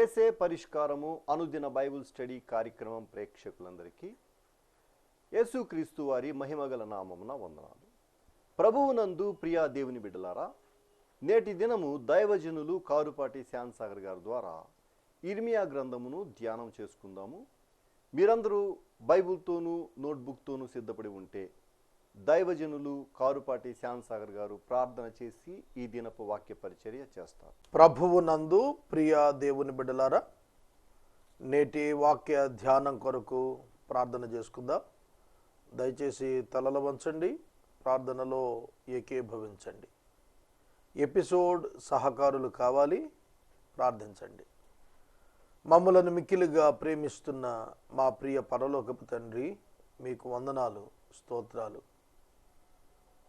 చేసే పరిష్కారము అనుదిన Bible study కార్యక్రమం ప్రేక్షకులందరికీ యేసుక్రీస్తు వారి మహిమగల నామమున వందనాలు. ప్రభువునందు ప్రియా దేవుని బిడ్డలారా, నేటి దినము దైవజనులు కారుపాటి శ్యాన్సాగర్ గారి ద్వారా ఇర్మియా గ్రంథమును ధ్యానం చేసుకుందాము. మీరందరూ బైబిల్తోనూ నోట్బుక్తోనూ సిద్ధపడి ఉంటే దైవజనులు కారుపాటి శ్యాన్సాగర్ గారు ప్రార్థన చేసి ఈ దినపు వాక్య పరిచర్య చేస్తారు. ప్రభువునందు ప్రియ దేవుని బిడ్డలారా, నేటి వాక్య ధ్యానం కొరకు ప్రార్థన చేసుకుందాం. దయచేసి తలలు వంచండి, ప్రార్థనలో ఏకీభవించండి. ఎపిసోడ్ సహకారులు కావాలి, ప్రార్థించండి. మమ్మలను మిక్కిలిగా ప్రేమిస్తున్న మా ప్రియ పరలోకపు తండ్రి, మీకు వందనాలు, స్తోత్రాలు.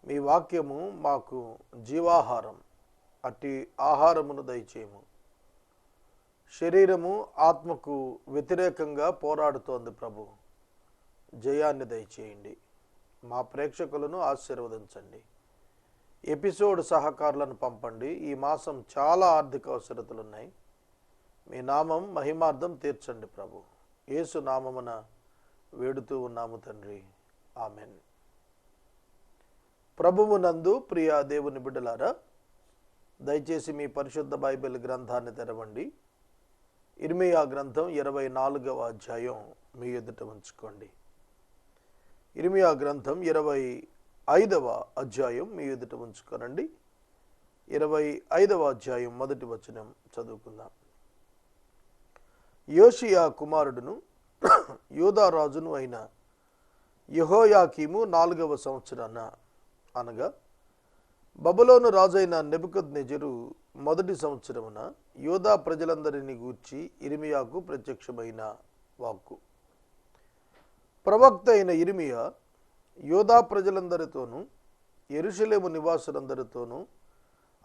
మీ వాక్యము మాకు జీవాహారం, అట్టి ఆహారమును దయచేయము. శరీరము ఆత్మకు వ్యతిరేకంగా పోరాడుతోంది ప్రభు, జయాన్ని దయచేయండి. మా ప్రేక్షకులను ఆశీర్వదించండి. ఎపిసోడ్ సహకారులను పంపండి. ఈ మాసం చాలా ఆర్థిక అవసరతలు ఉన్నాయి. మీ నామం మహిమార్థం తీర్చండి ప్రభు. యేసు నామమున వేడుతూ ఉన్నాము తండ్రి, ఆమెన్. ప్రభువునందు ప్రియ దేవుని బిడ్డలారా, దయచేసి మీ పరిశుద్ధ బైబిల్ గ్రంథాన్ని తెరవండి. ఇర్మియా గ్రంథం 24వ అధ్యాయం మీ ఎదుట ఉంచుకోండి. ఇర్మియా గ్రంథం 25వ అధ్యాయం మీ ఎదుట ఉంచుకోనండి. 25వ అధ్యాయం మొదటి వచనం చదువుకుందాం. యోషియా కుమారుడును యూదా రాజును అయిన యెహోయాకీము 4వ సంవత్సరాన, అనగా బబులోను రాజైన నెబుకద్నెజరు మొదటి సంవత్సరమున యూదా ప్రజలందరినీ గూర్చి ఇర్మియాకు ప్రత్యక్షమైన వాక్కు. ప్రవక్త అయిన ఇర్మియా యూదా ప్రజలందరితోనూ యెరూషలేము నివాసులందరితోనూ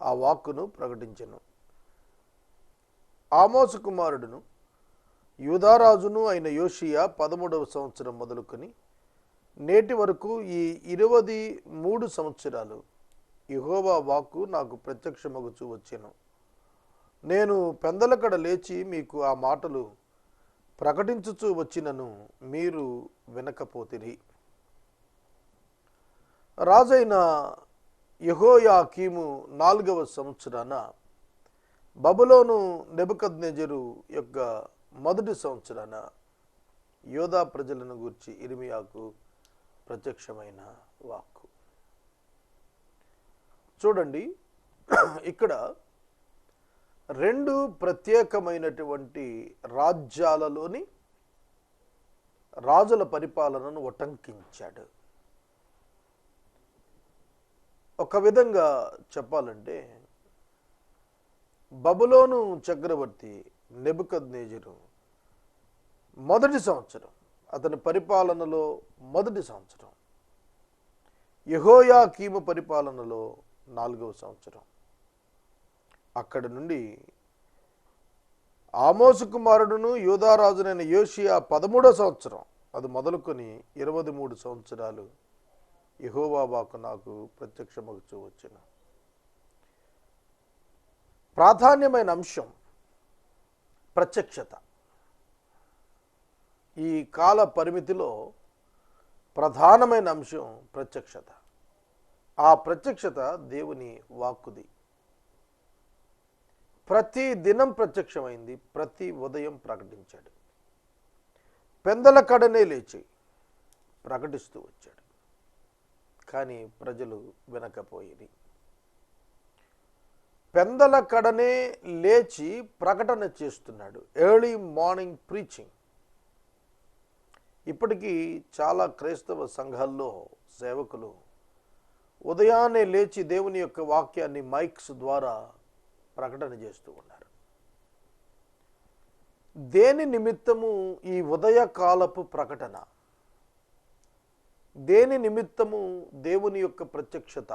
ఆ వాక్కును ప్రకటించెను. ఆమోసు కుమారుడును యూదారాజును అయిన యోషియా 13వ సంవత్సరం మొదలుకొని నేటి వరకు ఈ 23 సంవత్సరాలు యెహోవా వాక్కు నాకు ప్రత్యక్షమగుచూ వచ్చెను. నేను పెందలకడ లేచి మీకు ఆ మాటలు ప్రకటించుచూ వచ్చినను మీరు వినకపోతిరి. రాజైన యెహోయాకీము 4వ సంవత్సరాన, బబులోను నెబుకద్నెజరు యొక్క మొదటి సంవత్సరాన యూదా ప్రజలను గూర్చి ఇర్మియాకు ప్రత్యక్షమైన వాక్కు. చూడండి, ఇక్కడ రెండు ప్రత్యేకమైనటువంటి రాజ్యాలలోని రాజుల పరిపాలనను ఉటంకించాడు. ఒక విధంగా చెప్పాలంటే, బబులోను చక్రవర్తి నెబుకద్నెజరు మొదటి సంవత్సరం, అతని పరిపాలనలో మొదటి సంవత్సరం, యెహోయాకీము పరిపాలనలో 4వ సంవత్సరం. అక్కడి నుండి ఆమోసు కుమారుడును యూదారాజునైన యోషియా 13వ సంవత్సరం, అది మొదలుకొని 23 సంవత్సరాలు యెహోవా వాక్కు నాకు ప్రత్యక్షమగుచూ వచ్చెను. ప్రాధాన్యమైన అంశం ప్రత్యక్షత. ఈ కాల పరిమితిలో ప్రధానమైన అంశం ప్రత్యక్షత. ఆ ప్రత్యక్షత దేవుని వాక్కుది. ప్రతి దినం ప్రత్యక్షమైంది, ప్రతి ఉదయం ప్రకటించాడు. పెందల కడనే లేచి ప్రకటిస్తూ వచ్చాడు. కానీ ప్రజలు వినకపోయేది. పెందల కడనే లేచి ప్రకటన చేస్తున్నాడు, ఎర్లీ మార్నింగ్ ప్రీచింగ్. ఇప్పటికీ చాలా క్రైస్తవ సంఘాల్లో సేవకులు ఉదయాన్నే లేచి దేవుని యొక్క వాక్యాన్ని మైక్స్ ద్వారా ప్రకటన చేస్తూ ఉన్నారు. దేని నిమిత్తము ఈ ఉదయకాలపు ప్రకటన? దేని నిమిత్తము దేవుని యొక్క ప్రత్యక్షత?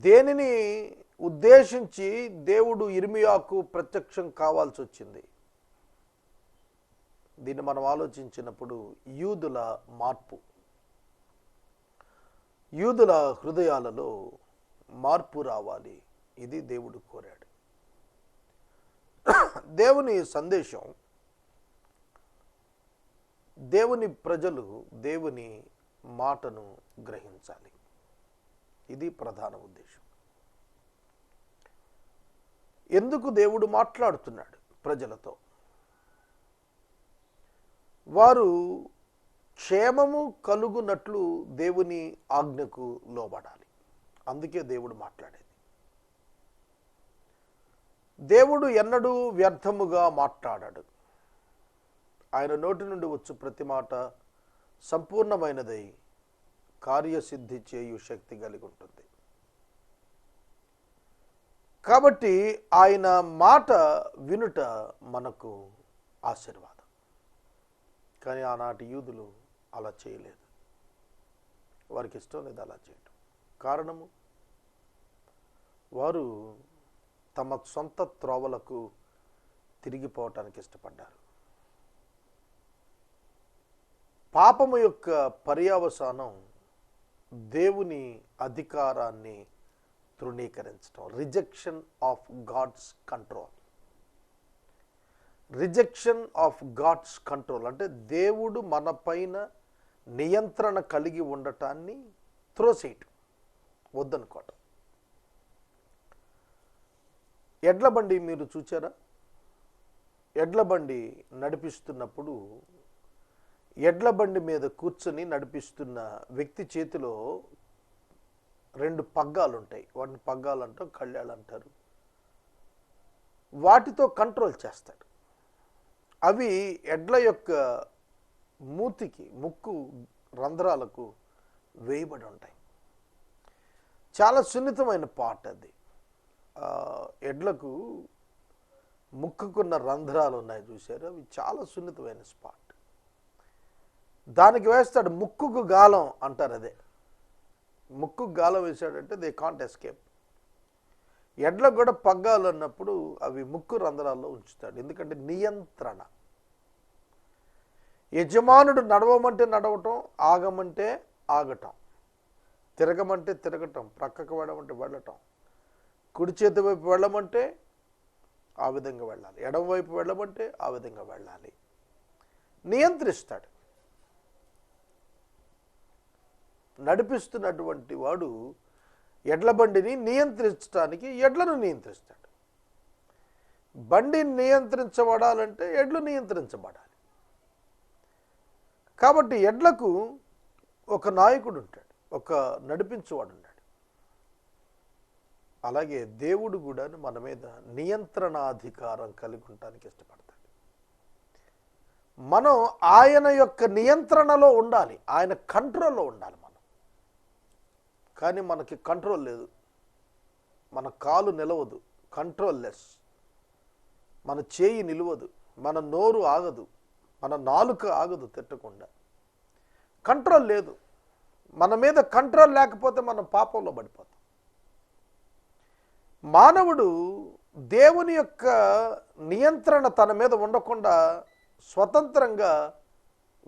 దేనిని ఉద్దేశించి దేవుడు ఇర్మియాకు ప్రత్యక్షం కావాల్సి వచ్చింది? దీన్ని మనం ఆలోచించినప్పుడు యూదుల మార్పు, యూదుల హృదయాలలో మార్పు రావాలి. ఇది దేవుడు కోరాడు. దేవుని సందేశం, దేవుని ప్రజలు దేవుని మాటను గ్రహించాలి. ఇది ప్రధాన ఉద్దేశం. ఎందుకు దేవుడు మాట్లాడుతున్నాడు ప్రజలతో? వారు క్షేమము కలుగునట్లు దేవుని ఆజ్ఞకు లోబడాలి. అందుకే దేవుడు మాట్లాడేది. దేవుడు ఎన్నడూ వ్యర్థముగా మాట్లాడాడు. ఆయన నోటి నుండి వచ్చు ప్రతి మాట సంపూర్ణమైనదై కార్యసిద్ధి చేయు శక్తి కలిగి ఉంటుంది. కాబట్టి ఆయన మాట వినుట మనకు ఆశీర్వాదం. కానీ ఆనాటి యూదులు అలా చేయలేదు. వారికి ఇష్టం లేదు అలా చేయటం. కారణము, వారు తమ సొంత త్రోవలకు తిరిగిపోవటానికి ఇష్టపడ్డారు. పాపము యొక్క పర్యవసానం దేవుని అధికారాన్ని తృణీకరించడం, rejection of God's control. Rejection of God's control అంటే దేవుడు మన పైన నియంత్రణ కలిగి ఉండటాన్ని త్రోసేయటం, వద్దనుకోవటం. ఎడ్ల బండి మీరు చూచారా? ఎడ్ల బండి నడిపిస్తున్నప్పుడు ఎడ్ల బండి మీద కూర్చొని నడిపిస్తున్న వ్యక్తి చేతిలో 2 పగ్గాలు ఉంటాయి. వాటిని పగ్గాలు అంటారు, కళ్యాలు అంటారు. వాటితో కంట్రోల్ చేస్తాడు. అవి ఎడ్ల యొక్క మూతికి, ముక్కు రంధ్రాలకు వేయబడి ఉంటాయి. చాలా సున్నితమైన పార్ట్ అది. ఎడ్లకు ముక్కుకున్న రంధ్రాలు ఉన్నాయి చూశారు, అవి చాలా సున్నితమైన స్పాట్. దానికి వేస్తాడు ముక్కుకు గాలం అంటారు. అదే ముక్కుకు గాలం వేసాడంటే దే కాంట్ ఎస్కేప్. ఎడ్లకు కూడా పగ్గాలు అన్నప్పుడు అవి ముక్కు రంధ్రాల్లో ఉంచుతాడు. ఎందుకంటే నియంత్రణ. యజమానుడు నడవమంటే నడవటం, ఆగమంటే ఆగటం, తిరగమంటే తిరగటం, ప్రక్కకు వెళ్ళమంటే వెళ్ళటం, కుడి చేతి వైపు వెళ్ళమంటే ఆ విధంగా వెళ్ళాలి, ఎడమ వైపు వెళ్ళమంటే ఆ విధంగా వెళ్ళాలి. నియంత్రిస్తాడు. నడిపిస్తున్నటువంటి వాడు ఎడ్ల బండిని నియంత్రించడానికి ఎడ్లను నియంత్రిస్తాడు. బండి నియంత్రించబడాలంటే ఎడ్లు నియంత్రించబడాలి. కాబట్టి ఎడ్లకు ఒక నాయకుడు ఉంటాడు, ఒక నడిపించేవాడు ఉంటాడు. అలాగే దేవుడు కూడా మన మీద నియంత్రణాధికారం కలిగి ఉండటానికి ఇష్టపడతాడు. మనం ఆయన యొక్క నియంత్రణలో ఉండాలి, ఆయన కంట్రోల్లో ఉండాలి మనం. కానీ మనకి కంట్రోల్ లేదు. మన కాలు నిలవదు, కంట్రోల్ లెస్. మన చేయి నిలవదు, మన నోరు ఆగదు, మన నాలుక ఆగదు తిట్టకుండా. కంట్రోల్ లేదు. మన మీద కంట్రోల్ లేకపోతే మనం పాపంలో పడిపోతాం. మానవుడు దేవుని యొక్క నియంత్రణ తన మీద ఉండకుండా స్వతంత్రంగా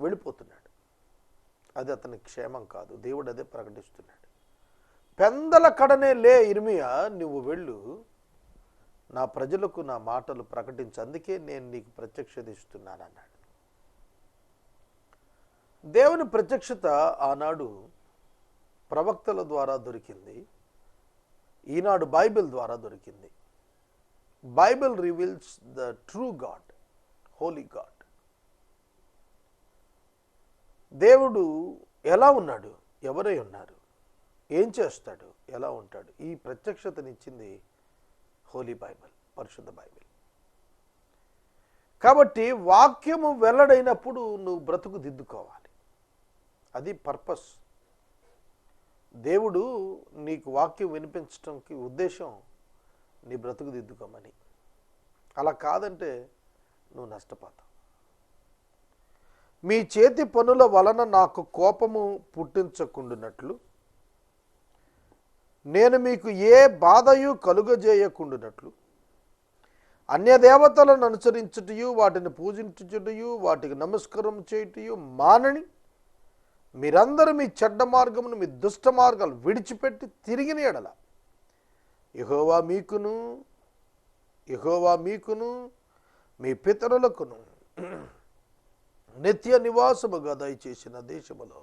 వెళ్ళిపోతున్నాడు. అది అతని క్షేమం కాదు. దేవుడు అదే ప్రకటిస్తున్నాడు. పెందల కడనే లే ఇర్మియా, నువ్వు వెళ్ళు, నా ప్రజలకు నా మాటలు ప్రకటించు, అందుకే నేను నీకు ప్రత్యక్షత ఇస్తున్నాను అన్నాడు. దేవుని ప్రత్యక్షత ఆనాడు ప్రవక్తల ద్వారా దొరికింది, ఈనాడు బైబిల్ ద్వారా దొరికింది. Bible reveals the true God, Holi God. దేవుడు ఎలా ఉన్నాడు, ఎవరై ఉన్నారు, ఏం చేస్తాడు, ఎలా ఉంటాడు, ఈ ప్రత్యక్షతనిచ్చింది హోలీ బైబిల్, పరిశుద్ధ బైబిల్. కాబట్టి వాక్యము వెల్లడైనప్పుడు నువ్వు బ్రతుకు దిద్దుకోవాలి. అది పర్పస్. దేవుడు నీకు వాక్యం వినిపించడానికి ఉద్దేశం నీ బ్రతుకు దిద్దుకోమని. అలా కాదంటే నువ్వు నష్టపోతావు. మీ చేతి పనుల వలన నాకు కోపము పుట్టించకుండునట్లు, నేను మీకు ఏ బాధయు కలుగజేయకుండునట్లు, అన్యదేవతలను అనుసరించుటయు, వాటిని పూజించుటయు, వాటికి నమస్కారం చేయుటయు మానని మీరందరూ మీ చెడ్డ మార్గమును, మీ దుష్ట మార్గాలు విడిచిపెట్టి తిరిగిన ఎడల యెహోవా మీకును మీ పితరులకును నిత్య నివాసముగా దయచేసిన దేశములో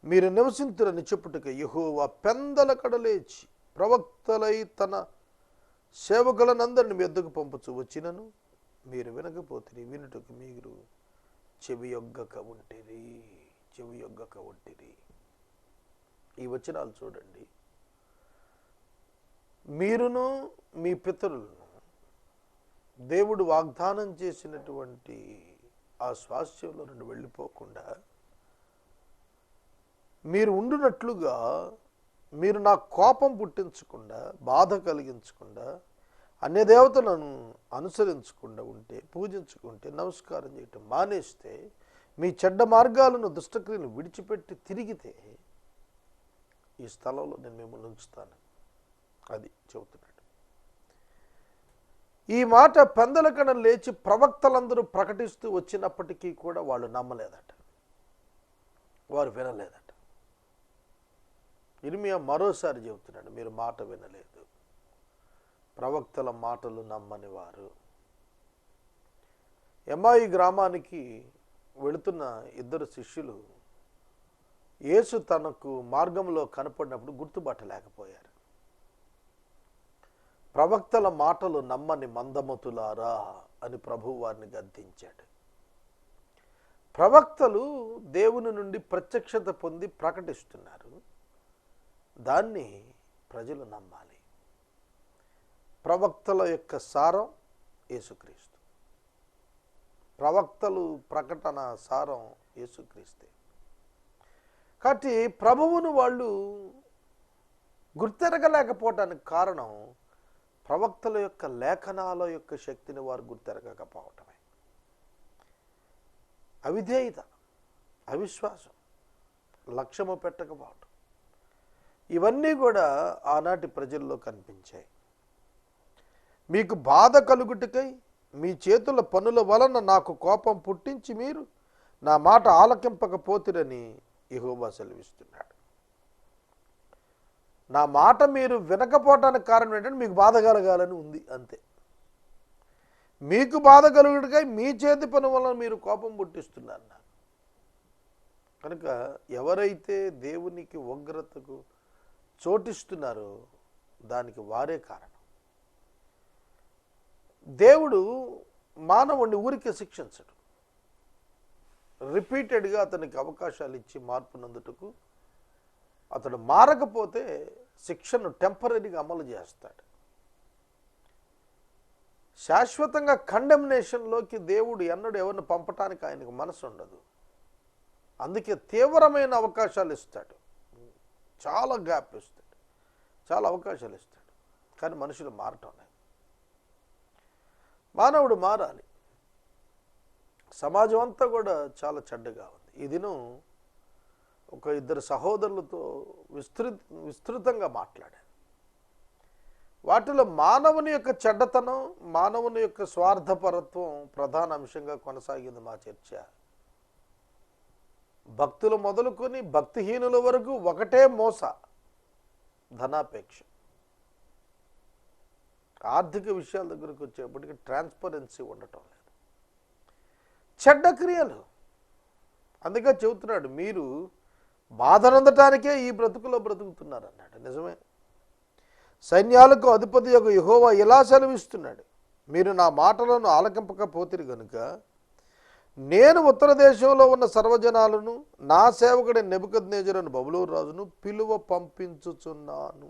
మీరు నివసింతురని చెప్పుటకు యెహోవా పెందల కడలేచి ప్రవక్తలై తన సేవకులనందరిని మీ యొద్దకు పంపుచు వచ్చినను మీరు వినకపోతే వినుటకు మీరు చెవియొగ్గక ఉంటిరి. ఈ వచనాలు చూడండి. మీరును మీ పితరులను దేవుడు వాగ్దానం చేసినటువంటి ఆ స్వాస్థ్యంలో నుండి వెళ్ళిపోకుండా మీరు ఉండునట్లుగా, మీరు నా కోపం పుట్టించకుండా, బాధ కలిగించకుండా, అన్య దేవతలను అనుసరించకుండా ఉంటే, పూజించుకుంటే, నమస్కారం చేయటం మానేస్తే, మీ చెడ్డ మార్గాలను దుష్టక్రియను విడిచిపెట్టి తిరిగితే ఈ స్థలంలో నేను మిమ్మల్ని ఉంచుతాను. అది చెబుతున్నాడు. ఈ మాట పెందలకడ లేచి ప్రవక్తలందరూ ప్రకటిస్తూ వచ్చినప్పటికీ కూడా వాళ్ళు నమ్మలేదట, వారు వినలేదట. ఇర్మియా మరోసారి చెబుతున్నాడు, మీరు మాట వినలేదు, ప్రవక్తల మాటలు నమ్మని వారు. ఎమ్మాయి గ్రామానికి వెళుతున్న ఇద్దరు శిష్యులు యేసు తనకు మార్గంలో కనపడినప్పుడు గుర్తుపట్టలేకపోయారు. ప్రవక్తల మాటలు నమ్మని మందమతులారా అని ప్రభువు వారిని గద్దించాడు. ప్రవక్తలు దేవుని నుండి ప్రత్యక్షత పొంది ప్రకటిస్తున్నారు, దాన్ని ప్రజలు నమ్మాలి. ప్రవక్తల యొక్క సారం యేసుక్రీస్తు, ప్రవక్తలు ప్రకటన సారం యేసుక్రీస్తే. కాబట్టి ప్రభువును వాళ్ళు గుర్తెరగలేకపోవటానికి కారణం ప్రవక్తల యొక్క లేఖనాల యొక్క శక్తిని వారు గుర్తెరగకపోవటమే. అవిధేయత, అవిశ్వాసం, లక్ష్యము పెట్టకపోవటం, ఇవన్నీ కూడా ఆనాటి ప్రజల్లో కనిపించాయి. మీకు బాధ కలుగుటకై మీ చేతుల పనుల వలన నాకు కోపం పుట్టించి మీరు నా మాట ఆలకింపకపోతిరని యెహోవా సెలవిస్తున్నాడు. నా మాట మీరు వినకపోవటానికి కారణం ఏంటంటే మీకు బాధ కలగాలని ఉంది, అంతే. మీకు బాధ కలుగుటకై మీ చేతి పని వలన మీరు కోపం పుట్టిస్తున్నారు నాకు. కనుక ఎవరైతే దేవునికి ఉగ్రతకు చోటిస్తున్నారో దానికి వారే కారణం. దేవుడు మానవుడిని ఊరికే శిక్షించడు, రిపీటెడ్గా అతనికి అవకాశాలు ఇచ్చి మార్పు నందుటకు. అతడు మారకపోతే శిక్షను టెంపరీగా అమలు చేస్తాడు. శాశ్వతంగా కండెమ్నేషన్లోకి దేవుడు ఎన్నడూ ఎవరిని పంపటానికి ఆయనకు మనసు ఉండదు. అందుకే తీవ్రమైన అవకాశాలు ఇస్తాడు, చాలా గ్యాప్ ఇస్తాడు, చాలా అవకాశాలు ఇస్తాడు. కానీ మనుషులు మారటం లేదు. మానవుడు మారాలి. సమాజం అంతా కూడా చాలా చెడ్డగా ఉంది. ఈ దినం ఒక ఇద్దరు సహోదరులతో విస్తృతంగా మాట్లాడాను. వాటిలో మానవుని యొక్క చెడ్డతనం, మానవుని యొక్క స్వార్థపరత్వం ప్రధాన అంశంగా కొనసాగింది మా చర్చ. భక్తులు మొదలుకొని భక్తిహీనుల వరకు ఒకటే మోస, ధనాపేక్ష. ఆర్థిక విషయాల దగ్గరకు వచ్చేప్పటికి ట్రాన్స్పరెన్సీ ఉండటం లేదు, చెడ్డ క్రియలు. అందుకే చెబుతున్నాడు, మీరు బాధనందటానికే ఈ బ్రతుకులో బ్రతుకుతున్నారు అన్నాడు. నిజమే. సైన్యాలకు అధిపతి యొక్క యెహోవా ఇలా సెలవిస్తున్నాడు, మీరు నా మాటలను ఆలకింపకపోతిరి గనుక నేను ఉత్తర దేశంలో ఉన్న సర్వజనాలను నా సేవకుడి నెబుకద్నెజరును బబులోను రాజును పిలువ పంపించుచున్నాను.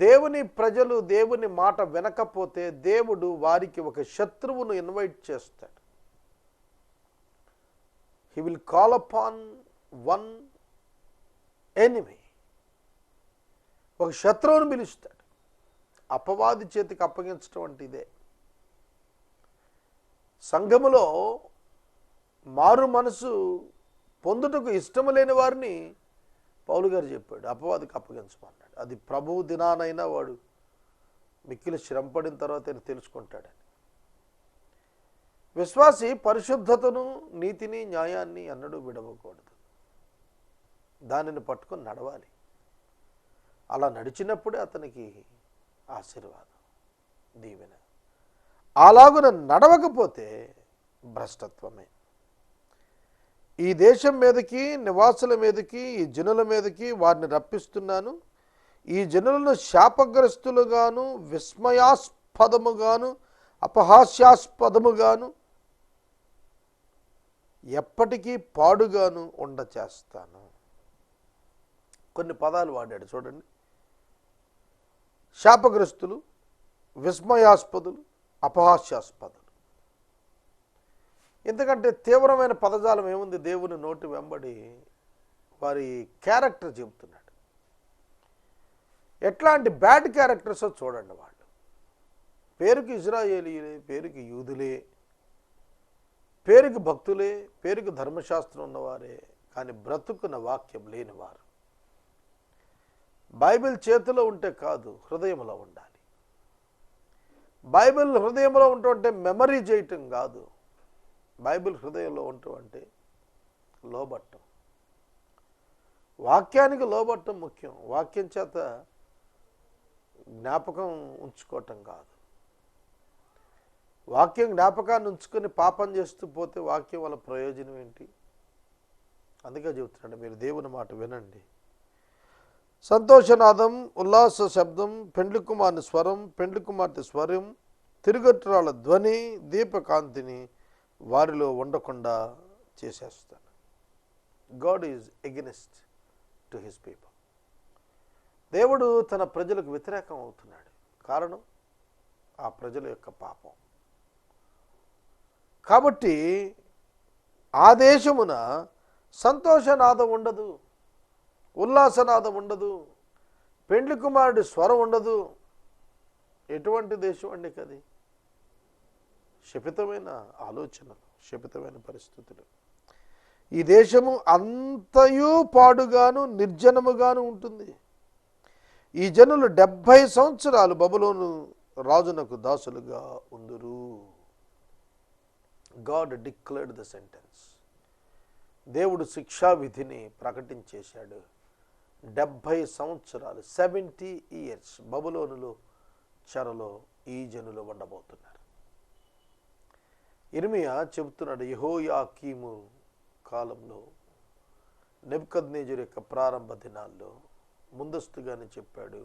దేవుని ప్రజలు దేవుని మాట వినకపోతే దేవుడు వారికి ఒక శత్రువును ఇన్వైట్ చేస్తాడు. He will call upon one enemy. ఒక శత్రువును పిలుస్తాడు. అపవాది చేతికి అప్పగించడం అంటే ఇదే. సంఘములో మారు మనసు పొందుటకు ఇష్టము లేని వారిని పౌలు గారు చెప్పాడు అపవాదికి అప్పగించమన్నాడు. అది ప్రభువు దినానైనా వాడు మిక్కిలి శ్రమపడిన తర్వాత ఆయన తెలుసుకుంటాడని. విశ్వాసి పరిశుద్ధతను, నీతిని, న్యాయాన్ని అన్నడూ విడవకూడదు. దానిని పట్టుకొని నడవాలి. అలా నడిచినప్పుడే అతనికి ఆశీర్వాదం, దీవెన. అలాగున నడవకపోతే భ్రష్టత్వమే. ఈ దేశం మీదకి, నివాసుల మీదకి, ఈ జనుల మీదకి వారిని రప్పిస్తున్నాను. ఈ జనులను శాపగ్రస్తులుగాను, విస్మయాస్పదముగాను, అపహాస్యాస్పదముగాను, ఎప్పటికీ పాడుగాను ఉండచేస్తాను. కొన్ని పదాలు వాడాడు చూడండి. శాపగ్రస్తులు, విస్మయాస్పదులు, అపహాస్యాస్పదులు. ఎందుకంటే తీవ్రమైన పదజాలం ఏముంది దేవుని నోటి వెంబడి, వారి క్యారెక్టర్ చెబుతున్నాడు. ఎట్లాంటి బ్యాడ్ క్యారెక్టర్స్ చూడండి. వాళ్ళు పేరుకి ఇజ్రాయేలీలే, పేరుకి యూదులే, పేరుకి భక్తులే, పేరుకి ధర్మశాస్త్రం ఉన్నవారే, కానీ బ్రతుకున్న వాక్యం లేనివారు. బైబిల్ చేతిలో ఉంటే కాదు, హృదయంలో ఉండాలి. బైబిల్ హృదయంలో ఉంటుంటే మెమరీ చేయటం కాదు, బైబిల్ హృదయంలో ఉంటుంటే లోబట్టం. వాక్యానికి లోబట్టం ముఖ్యం. వాక్యం చేత జ్ఞాపకం ఉంచుకోవటం కాదు. వాక్యం జ్ఞాపకాన్ని ఉంచుకొని పాపం చేస్తూ పోతే వాక్యం వల్ల ప్రయోజనం ఏంటి? అందుకే చెబుతున్నాడు, మీరు దేవుని మాట వినండి. సంతోషనాదం, ఉల్లాస శబ్దం, పెండ్లి కుమార్ని స్వరం, పెండ్లి కుమార్తె స్వరం, తిరుగట్టురాళ్ళ ధ్వని, దీపకాంతిని వారిలో ఉండకుండా చేసేస్తాను. God is against to his people. దేవుడు తన ప్రజలకు వ్యతిరేకం అవుతున్నాడు. కారణం ఆ ప్రజల యొక్క పాపం. కాబట్టి ఆ దేశమున సంతోషనాదం ఉండదు, ఉల్లాసనాదం ఉండదు, పెండ్లి కుమారుడి స్వరం ఉండదు. ఎటువంటి దేశం అండి అది? శపితమైన ఆలోచనలు, శపితమైన పరిస్థితులు. ఈ దేశము అంతయు పాడుగాను నిర్జనముగాను ఉంటుంది. ఈ జనులు 70 సంవత్సరాలు బబులోను రాజునకు దాసులుగా ఉందురు. God declared the sentence. దేవుడు శిక్షా విధిని ప్రకటించేశాడు. 70 సంవత్సరాలు, 70 years బబులోనులో చెరలో ఈ జనులు ఉండబోతున్నారు. ఇర్మియా చెబుతున్నాడు, యెహోయాకీము కాలంలో, నెబుకద్నెజరు యొక్క ప్రారంభ దినాల్లో ముందస్తుగానే చెప్పాడు,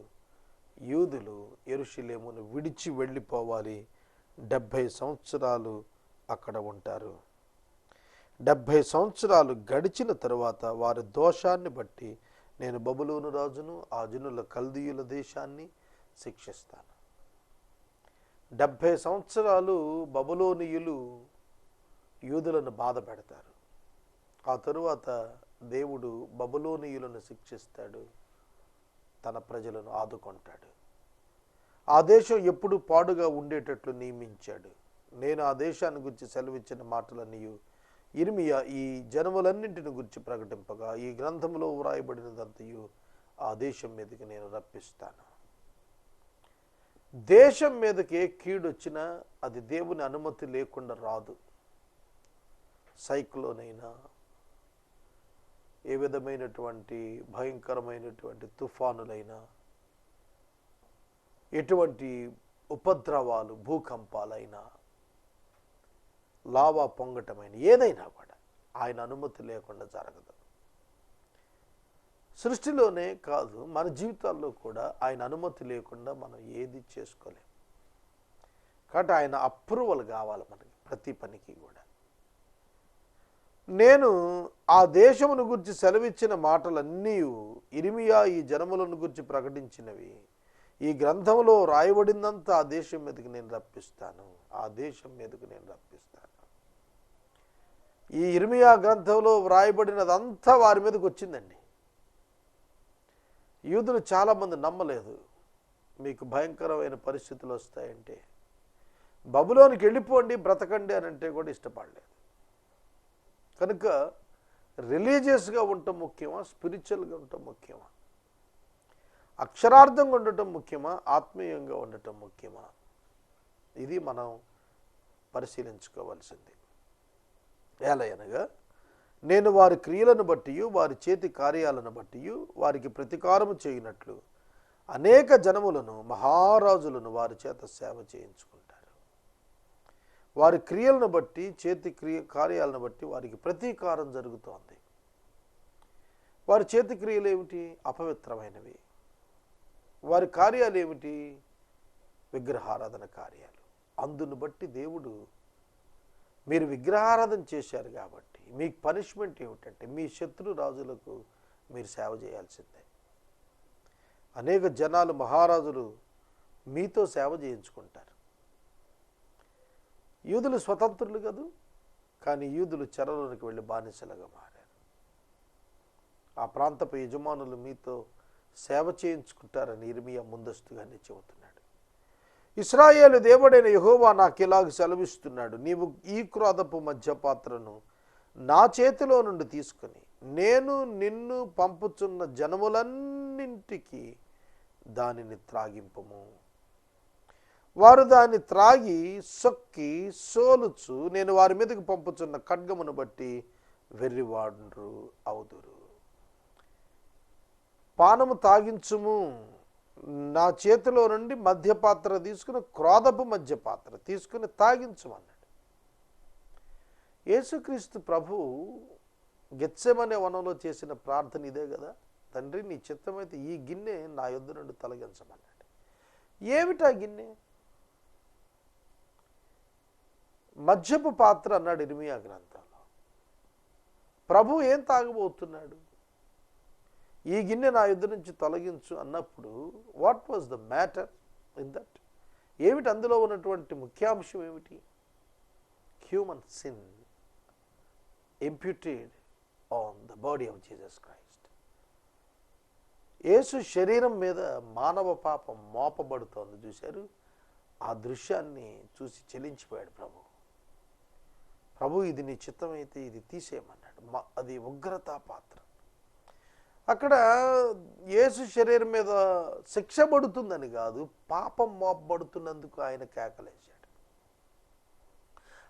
యూదులు యెరూషలేమును విడిచి వెళ్ళిపోవాలి, 70 సంవత్సరాలు అక్కడ ఉంటారు. 70 సంవత్సరాలు గడిచిన తరువాత వారి దోషాన్ని బట్టి నేను బబులోను రాజును, ఆ జనుల కల్దీయుల దేశాన్ని శిక్షిస్తాను. 70 సంవత్సరాలు బబులోనీయులు యూదులను బాధ పెడతారు. ఆ తరువాత దేవుడు బబులోనీయులను శిక్షిస్తాడు, తన ప్రజలను ఆదుకుంటాడు. ఆ దేశం ఎప్పుడు పాడుగా ఉండేటట్లు నియమించాడు. నేను ఆ దేశాన్ని గురించి సెలవిచ్చిన మాటలన్నీ ఇర్మియా ఈ జనములన్నింటిని గురించి ప్రకటింపగా, ఈ గ్రంథంలో వ్రాయబడినదంతయు ఆ దేశం మీదకి నేను రప్పిస్తాను. దేశం మీదకి ఏ కీడు వచ్చినా అది దేవుని అనుమతి లేకుండా రాదు. సైక్లోన్ అయినా, ఏ విధమైనటువంటి భయంకరమైనటువంటి తుఫానులైనా, ఎటువంటి ఉపద్రవాలు, భూకంపాలైనా, లావా పొంగటమైన ఏదైనా కూడా ఆయన అనుమతి లేకుండా జరగదు. సృష్టిలోనే కాదు, మన జీవితాల్లో కూడా ఆయన అనుమతి లేకుండా మనం ఏది చేసుకోలేం. కాబట్టి ఆయన అప్రూవల్ కావాలి మనకి ప్రతి పనికి కూడా. నేను ఆ దేశమును గురించి సెలవిచ్చిన మాటలన్నీ ఇర్మియా ఈ జనములను గురించి ప్రకటించినవి. ఈ గ్రంథంలో రాయబడిందంతా ఆ దేశం మీదకి నేను రప్పిస్తాను, ఆ దేశం మీదకి నేను రప్పిస్తాను. ఈ ఇర్మియా గ్రంథంలో వ్రాయబడినదంతా వారి మీదకి వచ్చిందండి. యూదులు చాలామంది నమ్మలేదు. మీకు భయంకరమైన పరిస్థితులు వస్తాయంటే బబులోనికి వెళ్ళిపోండి, బ్రతకండి అని అంటే కూడా ఇష్టపడలేదు. కనుక రిలీజియస్గా ఉండటం ముఖ్యమా, స్పిరిచువల్గా ఉండటం ముఖ్యమా, అక్షరార్థంగా ఉండటం ముఖ్యమా, ఆత్మీయంగా ఉండటం ముఖ్యమా? ఇది మనం పరిశీలించుకోవాల్సింది. ఎలాగనగా, నేను వారి క్రియలను బట్టి, వారి చేతి కార్యాలను బట్టి వారికి ప్రతీకారము చేయనట్లు అనేక జనములను, మహారాజులను వారి చేత సేవ చేయించుకుంటారు. వారి క్రియలను బట్టి, చేతి కార్యాలను బట్టి వారికి ప్రతీకారం జరుగుతోంది. వారి చేతి క్రియలు ఏమిటి? అపవిత్రమైనవి. వారి కార్యాలు ఏమిటి? విగ్రహారాధన కార్యాలు. అందును బట్టి దేవుడు, మీరు విగ్రహారాధన చేశారు కాబట్టి మీకు పనిష్మెంట్ ఏమిటంటే మీ శత్రు రాజులకు మీరు సేవ చేయాల్సిందే. అనేక జనాలు, మహారాజులు మీతో సేవ చేయించుకుంటారు. యూదులు స్వతంత్రులు కదూ, కానీ యూదులు చెరలోనికి వెళ్ళి బానిసలుగా మారారు. ఆ ప్రాంతపు యజమానులు మీతో సేవ చేయించుకుంటారని ఇర్మియా ముందస్తుగానే చెబుతున్నాడు. ఇశ్రాయేలు దేవుడైన యెహోవా నాకు ఇలాగ సెలవిస్తున్నాడు, నీవు ఈ క్రోధపు మధ్యపాత్రను నా చేతిలో నుండి తీసుకుని నేను నిన్ను పంపుచున్న జనములన్నింటికి దానిని త్రాగింపము. వారు దాన్ని త్రాగి సొక్కి సోలుచు నేను వారి మీదకి పంపుచున్న ఖడ్గమును బట్టి వెర్రివాడు అవుదురు. పానము తాగించుము, నా చేతిలో నుండి మధ్యపాత్ర తీసుకుని, క్రోధపు మధ్యపాత్ర తీసుకుని తాగించమన్నాడు. యేసుక్రీస్తు ప్రభు గెత్సెమనే వనంలో చేసిన ప్రార్థన ఇదే కదా, తండ్రి నీ చిత్తమైతే ఈ గిన్నె నా యొద్ద నుండి తొలగించమన్నాడు. ఏమిటా గిన్నె? మద్యపు పాత్ర అన్నాడు ఇర్మియా గ్రంథంలో. ప్రభు ఏం తాగబోతున్నాడు? ఈ గిన్నె నా యొద్ద నుంచి తొలగించు అన్నప్పుడు what was the matter in that? ఏమిటి అందులో ఉన్నటువంటి ముఖ్యాంశం ఏమిటి? Human sin imputed on the body of Jesus Christ. యేసు శరీరం మీద మానవ పాపం మోపబడుతోంది. చూశారు? ఆ దృశ్యాన్ని చూసి చెలించిపోయాడు ప్రభు. ప్రభు ఇది నీ చిత్తమైతే ఇది తీసేయమన్నాడు. అది ఉగ్రతా పాత్ర. అక్కడ యేసు శరీరం మీద శిక్ష పడుతుందని కాదు, పాపం మోపబడుతున్నందుకు ఆయన కేకలేశాడు.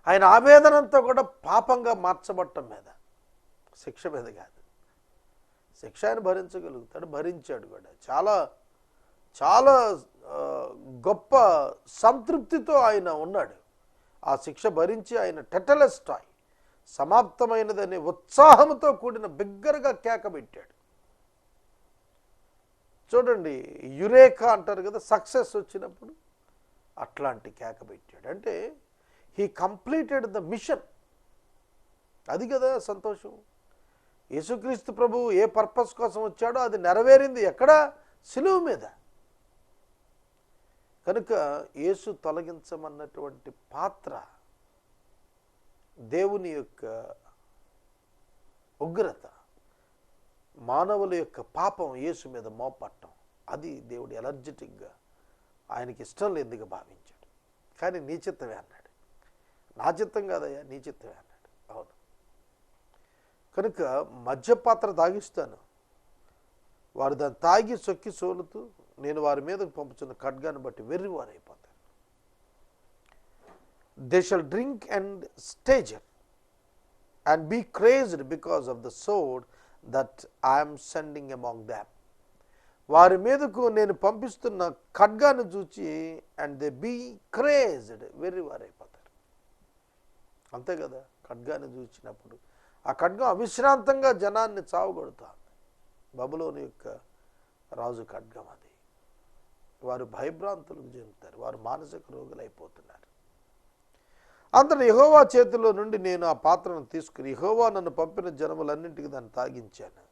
ఆయన ఆవేదనంతా కూడా పాపంగా మార్చబట్టం మీద, శిక్ష మీద కాదు. శిక్ష ఆయన భరించగలుగుతాడు, భరించాడు కూడా. చాలా చాలా గొప్ప సంతృప్తితో ఆయన ఉన్నాడు. ఆ శిక్ష భరించి ఆయన టెటలెస్టాయ్, సమాప్తమైనదనే ఉత్సాహంతో కూడిన బిగ్గరగా కేక పెట్టాడు. చూడండి, యురేకా అంటారు కదా, సక్సెస్ వచ్చినప్పుడు అట్లాంటి కేక పెట్టాడు. అంటే హీ కంప్లీటెడ్ ద మిషన్. అది కదా సంతోషం. యేసుక్రీస్తు ప్రభువు ఏ పర్పస్ కోసం వచ్చాడో అది నెరవేరింది. ఎక్కడ? సిలువ మీద. కనుక యేసు తొలగించమన్నటువంటి పాత్ర దేవుని యొక్క ఉగ్రత, మానవుల యొక్క పాపం యేసు మీద మోపట్టం. అది దేవుడు ఎలర్జెటిక్గా, ఆయనకి ఇష్టం లేదుగా భావించాడు. కానీ నీ చిత్తమే అన్నాడు. నా చిత్తం కాదయ్యా, నీ చిత్తమే అన్నాడు. అవును. కనుక మద్యపాత్ర తాగిస్తాను, వారు దాన్ని తాగి సొక్కి సోలుతూ నేను వారి మీదకు పంపుతున్న ఖడ్గాన్ని బట్టి వెర్రివారైపోతారు. They shall drink and stagger and be crazed because of the sword that I'm sending among them. వారి మీదకు నేను పంపిస్తున్న ఖడ్గాన్ని చూచి అండ్ దే బీ క్రేజ్డ్, వెర్రివారైపోతారు. అంతే కదా, ఖడ్గాన్ని చూసినప్పుడు ఆ ఖడ్గం అవిశ్రాంతంగా జనాన్ని చావగొడుతుంది. బబులోను యొక్క రాజు ఖడ్గం అది. వారు భయభ్రాంతులకు చెందుతారు, వారు మానసిక రోగులైపోతున్నారు. అంతటి యెహోవా చేతిలో నుండి నేను ఆ పాత్రను తీసుకుని యెహోవా నన్ను పంపిన జనములన్నింటికి దాన్ని తాగించాను.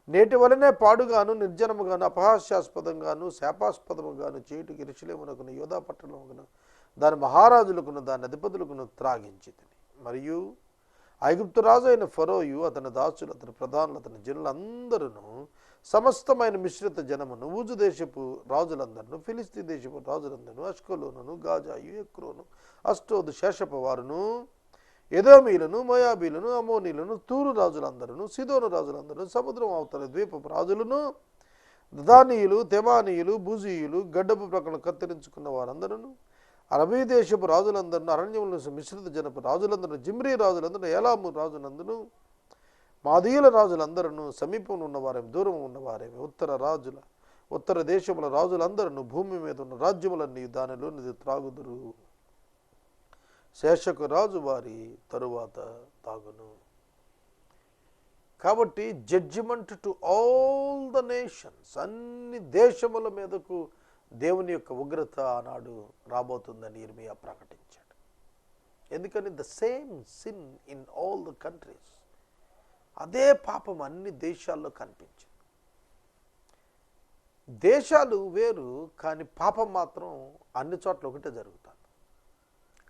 నేటి వలనే పాడుగాను, నిర్జనముగాను, అపహాస్యాస్పదంగాను, శాపాస్పదముగాను చేయుటకు యెరూషలేమునకును యూదా పట్టణమునకును దాని మహారాజులకును దాని అధిపతులకును త్రాగించితిని. మరియు ఐగుప్తు రాజు అయిన ఫరోయు, అతని దాసులు, అతని ప్రధానులు, అతని జనులందరూ, సమస్తమైన మిశ్రిత జనమును, ఊజు దేశపు రాజులందరూ, ఫిలిస్తీ దేశపు రాజులందరూ, అష్కలోను, గాజాయు, ఎక్రోను, అష్టోదు, శేషపు వారును, ఎదోమీలను, మోయాబీలను, అమోనీలను, తూరు రాజులందరూ, సిదోను రాజులందరూ, సముద్రం అవతల ద్వీపపు రాజులను, దానీయులు, తెమానీయులు, బూజీయులు, గడ్డపు ప్రక్కన కత్తిరించుకున్న వారందరూ, అరబీ దేశపు రాజులందరూ, అరణ్యముల మిశ్రిత జనపు రాజులందరూ, జిమ్రీ రాజులందరూ, ఏలాము రాజులందరూ, మాదీయుల రాజులందరూ, సమీపంలో ఉన్నవారేమి దూరం ఉన్నవారేమి, ఉత్తర దేశముల రాజులందరూ, భూమి మీద ఉన్న రాజ్యములన్నీ దానిలోనిది త్రాగుదురు. శేషకు రాజు వారి తరువాత తాగును. కాబట్టి judgment to all the nations, అన్ని దేశముల మీదకు దేవుని యొక్క ఉగ్రత ఆనాడు రాబోతుందని ఇర్మియా ప్రకటించాడు. ఎందుకని the same sin in all the countries, అదే పాపం అన్ని దేశాల్లో కనిపించింది. దేశాలు వేరు కానీ పాపం మాత్రం అన్ని చోట్ల ఒకటే జరుగుతుంది.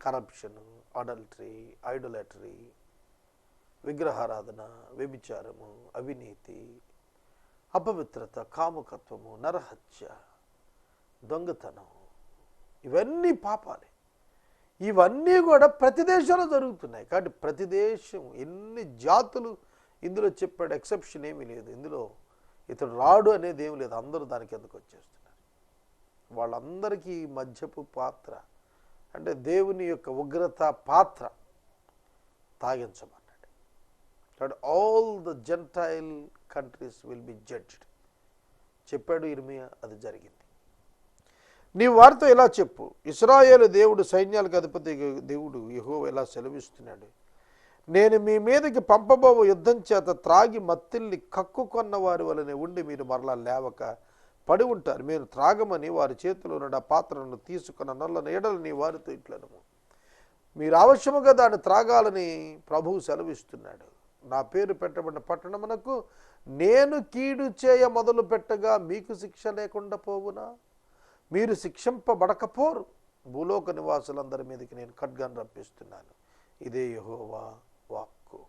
కరప్షను, అడల్టరీ, ఐడోలాటరీ, విగ్రహారాధన, వ్యభిచారము, అవినీతి, అపవిత్రత, కాముకత్వము, నరహత్య, దొంగతనం, ఇవన్నీ పాపాలే. ఇవన్నీ కూడా ప్రతి దేశంలో జరుగుతున్నాయి. కాబట్టి ప్రతి దేశం, ఎన్ని జాతులు ఇందులో చెప్పాడు, ఎక్సెప్షన్ ఏమీ లేదు. ఇందులో ఇతడు రాడు అనేది ఏమి లేదు. అందరూ దానికి ఎందుకు వచ్చేస్తున్నారు. వాళ్ళందరికీ మద్యపు పాత్ర అంటే దేవుని యొక్క ఉగ్రత పాత్ర తాగించమన్నాడు. కాబట్టి all the gentile countries will be judged చెప్పాడు ఇర్మియా. అది జరిగింది. నీ వారితో ఇలా చెప్పు, ఇశ్రాయేలు దేవుడు, సైన్యాలకు అధిపతి దేవుడు యెహోవా ఇలా సెలవిస్తున్నాడు, నేను మీ మీదకి పంపబోవు యుద్ధం చేత త్రాగి మత్తిల్ని కక్కుకొన్న వారి వలనే ఉండి మీరు మరలా లేవక పడి ఉంటారు. మీరు త్రాగమని వారి చేతిలో ఉన్న పాత్రను తీసుకున్న నల్ల నీడలని వారితో ఇట్లను మీరు అవశ్యముగా దాన్ని త్రాగాలని ప్రభువు సెలవిస్తున్నాడు. నా పేరు పెట్టబడిన పట్టణమునకు నేను కీడు చేయ మొదలు పెట్టగా మీకు శిక్ష లేకుండా పోవునా? మీరు శిక్షింపబడకపోరు. భూలోక నివాసులందరి మీదకి నేను ఖడ్గాన్ని రప్పిస్తున్నాను. ఇదే యెహోవా వాక్కు.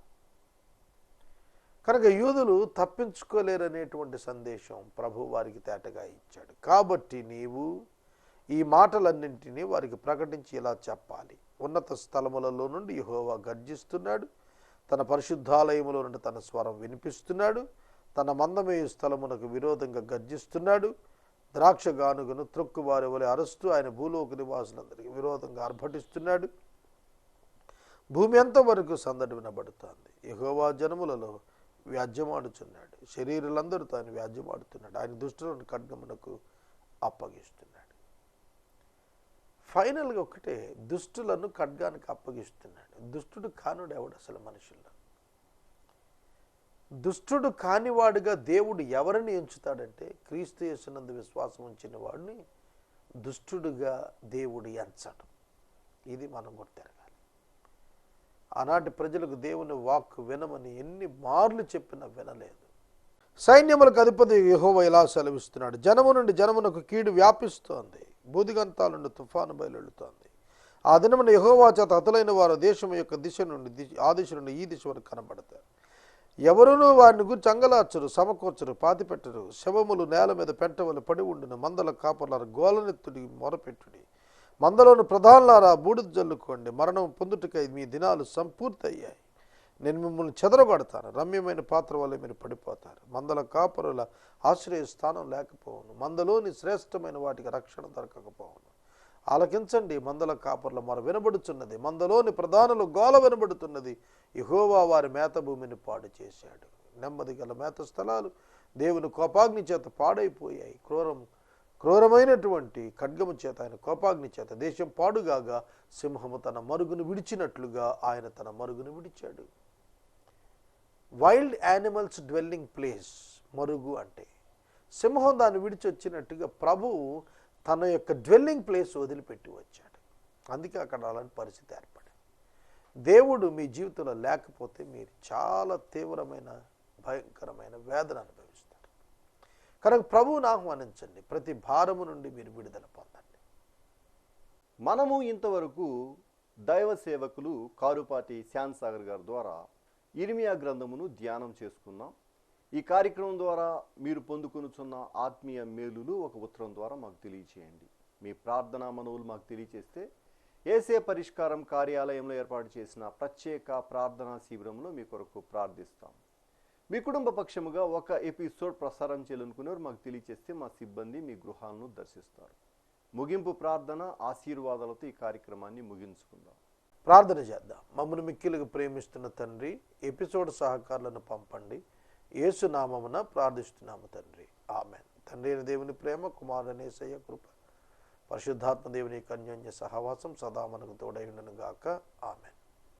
కనుక యూదులు తప్పించుకోలేరనేటువంటి సందేశం ప్రభు వారికి తేటగా ఇచ్చాడు. కాబట్టి నీవు ఈ మాటలన్నింటినీ వారికి ప్రకటించి ఇలా చెప్పాలి, ఉన్నత స్థలములలో నుండి యెహోవా గర్జిస్తున్నాడు, తన పరిశుద్ధాలయములో నుండి తన స్వరం వినిపిస్తున్నాడు, తన మందమేయు స్థలమునకు విరోధంగా గర్జిస్తున్నాడు, ద్రాక్ష గానుగను త్రొక్కువారి వలె అరుస్తూ ఆయన భూలోక నివాసులందరికీ విరోధంగా ఆర్భటిస్తున్నాడు. భూమి అంతవరకు సందడి వినబడుతోంది. యెహోవా జనములలో వ్యాజ్యమాడుచున్నాడు, శరీరులందరూ తాను వ్యాజ్యమాడుతున్నాడు. ఆయన దుష్టులను ఖడ్గమునకు అప్పగిస్తున్నాడు. ఫైనల్గా ఒకటే, దుష్టులను ఖడ్గానికి అప్పగిస్తున్నాడు. దుష్టుడు కానుడు ఎవడు అసలు మనుషుల్లో? దుష్టుడు కానివాడుగా దేవుడు ఎవరిని ఎంచుతాడంటే, క్రీస్తు యేసునందు విశ్వాసం ఉంచిన వాడిని దుష్టుడుగా దేవుడు ఎంచడు. ఇది మనం గుర్తెరగాలి. ఆనాటి ప్రజలకు దేవుని వాక్కు వినమని ఎన్ని మార్లు చెప్పినా వినలేదు. సైన్యములకు అధిపతి యెహోవా ఇలా సెలవిస్తున్నాడు, జనము నుండి జనమునకు కీడు వ్యాపిస్తోంది, బూదిగంతాల నుండి తుఫాను బయలుదేరుతోంది. ఆ దినమున యెహోవా చేత హతులైన వారు దేశం యొక్క దిశ నుండి ఆ దిశ నుండి ఈ దిశ వరకు కనబడతారు. ఎవరునూ వారిని గురించి అంగలార్చరు, సమకూర్చరు, పాతిపెట్టరు. శవములు నేల మీద పెంటవలు పడి ఉండును. మందల కాపర్లారా గోలనెత్తుడి మొరపెట్టుడి. మందలోని ప్రధానులారా బూడిద జల్లుకోండి. మరణం పొందుటకై మీ దినాలు సంపూర్తయ్యాయి. నేను మిమ్మల్ని చెదరగొడతాను, రమ్యమైన పాత్ర వల్ల మీరు పడిపోతారు. మందల కాపరుల ఆశ్రయ స్థానం లేకపోవును, మందలోని శ్రేష్టమైన వాటికి రక్షణ దొరకకపోవును. ఆలకించండి, మందల కాపర్ల మొర వినబడుచున్నది, మందలోని ప్రధానులు గోల వినబడుతున్నది. యెహోవా వారి మేత భూమిని పాడు చేశాడు. నెమ్మది గల మేత స్థలాలు దేవుని కోపాగ్ని చేత పాడైపోయాయి. క్రూరమైనటువంటి ఖడ్గము చేత, ఆయన కోపాగ్ని చేత దేశం పాడుగాగా సింహము తన మరుగును విడిచినట్లుగా ఆయన తన మరుగును విడిచాడు. వైల్డ్ యానిమల్స్ డ్వెల్లింగ్ ప్లేస్ మరుగు అంటే సింహం దాన్ని విడిచి వచ్చినట్టుగా ప్రభువు తన యొక్క డ్వెల్లింగ్ ప్లేస్ వదిలిపెట్టి వచ్చాడు. అందుకే అక్కడ అలాంటి పరిస్థితి ఏర్పడింది. దేవుడు మీ జీవితంలో లేకపోతే మీరు చాలా తీవ్రమైన భయంకరమైన వేదన అనుభవిస్తారు. కనుక ప్రభువుని ఆహ్వానించండి, ప్రతి భారము నుండి మీరు విడుదల పొందండి. మనము ఇంతవరకు దైవ సేవకులు కారుపాటి శ్యామ్ సాగర్ గారి ద్వారా ఇర్మియా గ్రంథమును ధ్యానం చేసుకున్నాం. ఈ కార్యక్రమం ద్వారా మీరు పొందుకొనుచున్న ఆత్మీయ మేలులు ఒక ఉత్తరం ద్వారా మాకు తెలియచేయండి. మీ ప్రార్థనా మనవులు మాకు తెలియచేస్తే ఏసే పరిష్కారం కార్యాలయంలో ఏర్పాటు చేసిన ప్రత్యేక ప్రార్థనా శిబిరంలో మీ కొరకు ప్రార్థిస్తాం. మీ కుటుంబ పక్షముగా ఒక ఎపిసోడ్ ప్రసారం చేయాలనుకునేవారు మాకు తెలియచేస్తే మా సిబ్బంది మీ గృహాలను దర్శిస్తారు. ముగింపు ప్రార్థన ఆశీర్వాదాలతో ఈ కార్యక్రమాన్ని ముగించుకుందాం. ప్రార్థన చేద్దాం. మమ్మల్ని మిక్కిలుగా ప్రేమిస్తున్న తండ్రి, ఎపిసోడ్ సహకారులను పంపండి. యేసు నామమున ప్రార్థిస్తున్నాము తండ్రి, ఆమెన్. తండ్రి అయిన దేవుని ప్రేమ, కుమారుడైన యేసయ్య కృప, పరిశుద్ధాత్మ దేవుని యొక్క అన్యోన్య సహవాసం సదా మనకు తోడై ఉండును గాక.